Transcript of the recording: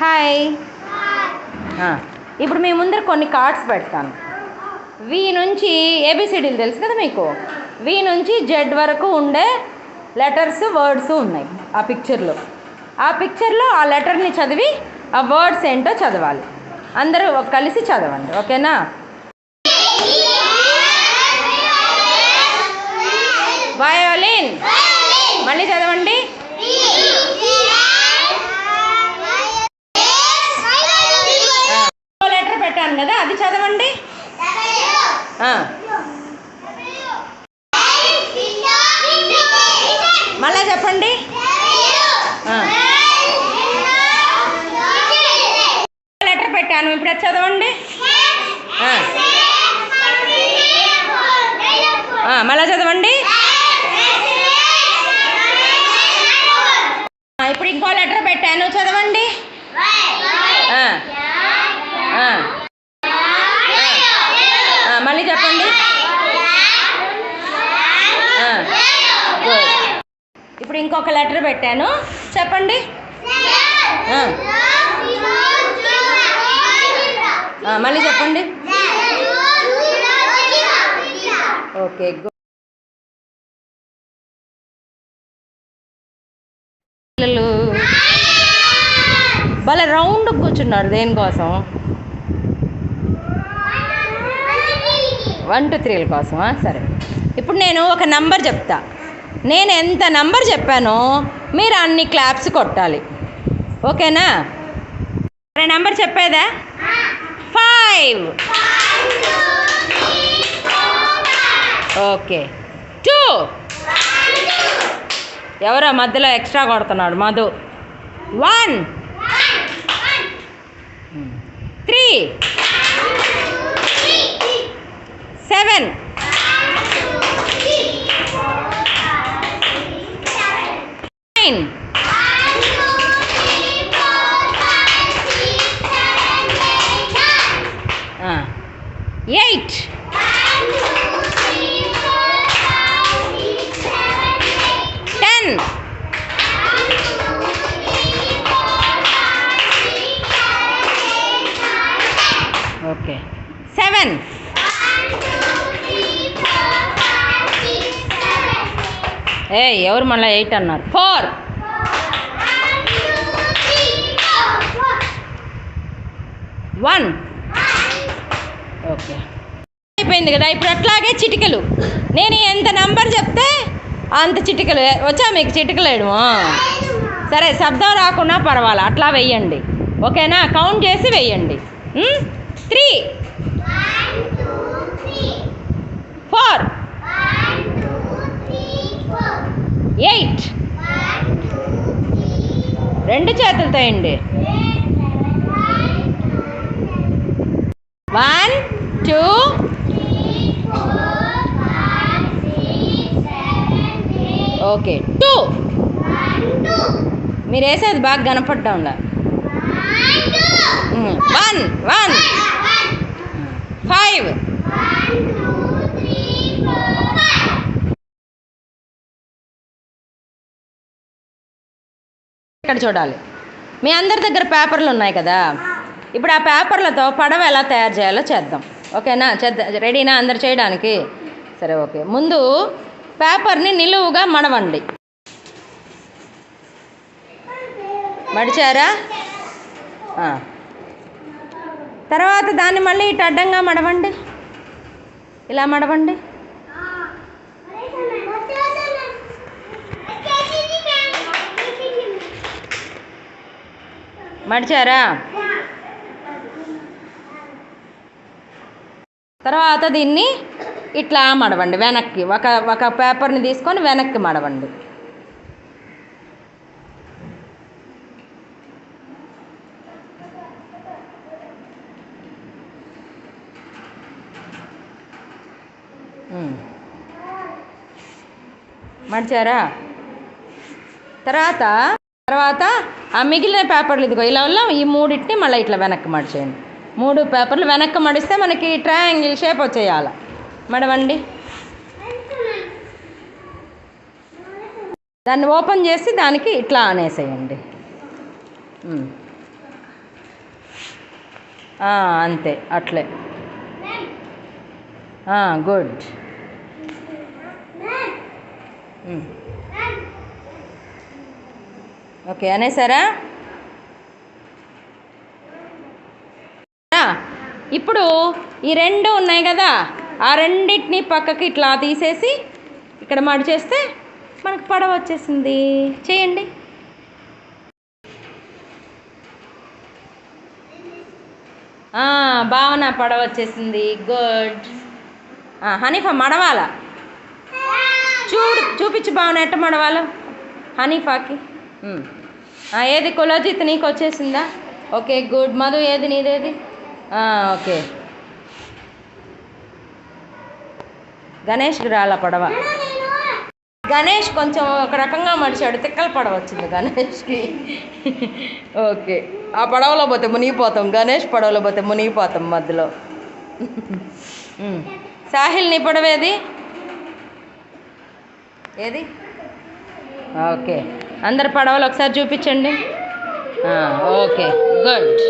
Hi. ఇప్పుడు మీ ముందర కొన్ని కార్డ్స్ పెడతాను. వి నుంచి ఏబిసిడీలు తెలుసు కదా మీకు. వి నుంచి జెడ్ వరకు ఉండే లెటర్స్ వర్డ్స్ ఉన్నాయి ఆ పిక్చర్లో. ఆ పిక్చర్లో ఆ లెటర్ని చదివి ఆ వర్డ్స్ ఏంటో చదవాలి. అందరూ కలిసి చదవండి, ఓకేనా? వయోలిన్. మళ్ళీ చదవండి. లెటర్ పెట్టాను కదా, అది చదవండి. మళ్ళా చెప్పండి. లెటర్ పెట్టాను, ఇప్పుడు అది చదవండి. మళ్ళా చదవండి. ఇప్పుడు ఇంకో లెటర్ పెట్టాను, చదవండి. మళ్ళీ చెప్పండి. ఇప్పుడు ఇంకొక లెటర్ పెట్టాను, చెప్పండి. మళ్ళీ చెప్పండి. ఓకే, పిల్లలు వాళ్ళ రౌండ్ కూర్చున్నారు దేనికోసం? 1 2 3 కోసమా? సరే, ఇప్పుడు నేను ఒక నంబర్ చెప్తా. నేను ఎంత నంబర్ చెప్పానో మీరు అన్ని క్లాప్స్ కొట్టాలి, ఓకేనా? నంబర్ చెప్పేదా? 5. ఓకే. 2. ఎవరో మధ్యలో ఎక్స్ట్రా కొడుతున్నాడు, మధు. 1. 3. 7. 9. 8. 10. ఓకే. 7. ఎవరు మళ్ళీ 8 అన్నారు? 4. 1. ఓకే, అయిపోయింది కదా. ఇప్పుడు అట్లాగే చిటికలు. నేను ఎంత నంబర్ చెప్తే అంత చిటికలు వచ్చా మీకు? చిటికలు వేయడము సరే, శబ్దం రాకున్నా పర్వాలా, అట్లా వెయ్యండి, ఓకేనా? కౌంట్ చేసి వెయ్యండి. 3. 4. 8. 2 చేతులతో వేయండి. 1 2 ఓకే. 2. మీరు వేసేది బాగా కనపడ్డా ఉండ. 1 1 5. ఇక్కడ చూడాలి. మీ అందరి దగ్గర పేపర్లు ఉన్నాయి కదా, ఇప్పుడు ఆ పేపర్లతో పడవ ఎలా తయారు చేయాలో చేద్దాం, ఓకేనా? రెడీనా అందరు చేయడానికి? సరే, ఓకే. ముందు పేపర్ని నిలువుగా మడవండి. మడిచారా? తర్వాత దాన్ని మళ్ళీ ఇటు అడ్డంగా మడవండి, ఇలా మడవండి. మడిచారా? తర్వాత దీన్ని ఇట్లా మడవండి వెనక్కి. ఒక పేపర్ని తీసుకొని వెనక్కి మడవండి. మడిచారా? తర్వాత ఆ మిగిలిన పేపర్లు ఇదిగో ఇలా ఈ 3 మళ్ళీ ఇట్లా వెనక్కి మడిచేయండి. 3 పేపర్లు వెనక్కి మడిస్తే మనకి ట్రయాంగిల్ షేప్ వచ్చేయాలి. మడవండి. దాన్ని ఓపెన్ చేసి దానికి ఇట్లా అనేసేయండి. అంతే అట్లే. గుడ్. ఓకే అనేసారా? ఇప్పుడు ఈ రెండు ఉన్నాయి కదా, ఆ రెండింటిని పక్కకి ఇట్లా తీసేసి ఇక్కడ మడిచేస్తే మనకు పడవ వచ్చేసింది. చేయండి. భావన పడవ వచ్చేసింది. గుడ్. హనీఫా మడవాల. చూపించు భావన ఎట్ట మడవాలో హనీఫాకి. ఏది కులజిత్ నీకు వచ్చేసిందా? Okay good. మధు ఏది నీదేది? ఓకే. గణేష్కి రాల పడవ. గణేష్ కొంచెం ఒక రకంగా మడిచాడు, తిక్కల పడవ వచ్చింది గణేష్కి. ఓకే. ఆ పడవలో పోతే మునిగిపోతాం, గణేష్ పడవలో పోతే మునిగిపోతాం మధ్యలో. సాహిల్ నీ పడవ ఏది? ఏది? ఓకే. అందరు పడవలు ఒకసారి చూపించండి. Okay good.